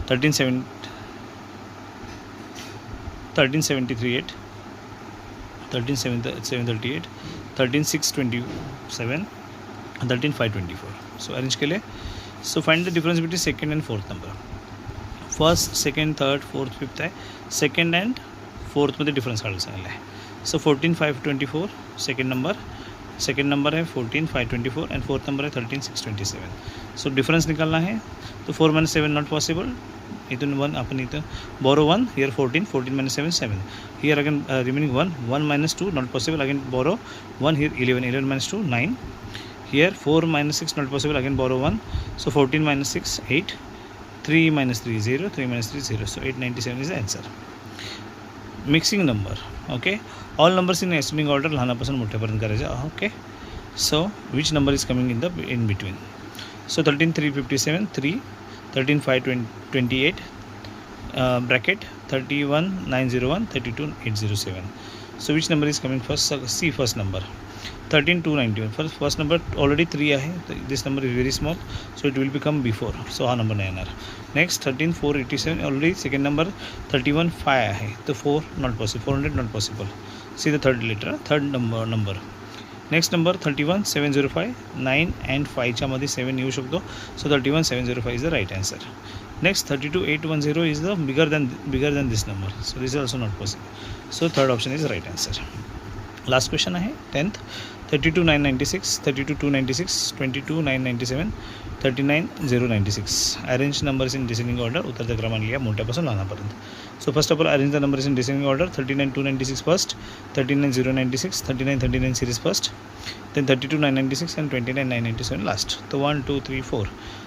13,738, 13,738, 13,627, 13,524. So arrange केले. So find the difference between second and fourth number. First, second, third, fourth, fifth आहे. Second and फोर्थमध्ये difference काढायला सांगितलं आहे. सो 14,524 second number है 14,524 and fourth number है 13,627. So difference निकालना है. तो 4 - 7 नॉट पॉसिबल. इथून 1 आपण इथं borrow 1 here 14 - 7 7. Here again remaining 1 - 2 not possible. Again borrow 1 here 11 - 2 9. Here 4 - 6 not possible. Again borrow 1. So 14 - 6 8. 3 - 3 0. 3 - 3 0. So 897 is the answer. Mixing number. Okay. All numbers in ascending order लहानापासून मोठ्यापर्यंत करायचं. Okay. So which number is coming in between. So 13,357 3. 13,528 bracket 31,901 32,807. So which number is coming first? See first number 13,291. First number already 3 आहे. This number is very small, so it will become before. So हा number नाही येणार. Next 13,487 already second number 31,5 आहे. तो 4 not possible. 400 not possible. See the third letter, third number. Next number 31,705 9 and 5च्या मध्ये 7 येऊ शकतो. So 31,705 is the right answer. Next 32,810 is the bigger than this number. So this is also not possible. So third option is right answer. Last question आहे 10th. 32,996 32,296 22,997 39,096. Arrange numbers in descending order. उतरत्या क्रमाने लिहा मोठ्यापासून लहानापर्यंत. So first of all arrange the numbers in descending order. 39,296 first, 39,096, 39,39 series first, then 32,996 and 29,997 last. So 1 2 3 4.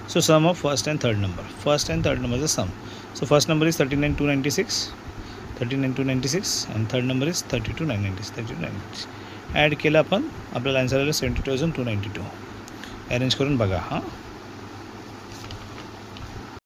So sum of first and third number. First and third number is the sum. So first number is 39,296 and third number is 32,996. Add केलं आपण आपल्याला answer आलं 72,292. Arrange करून बघा हां.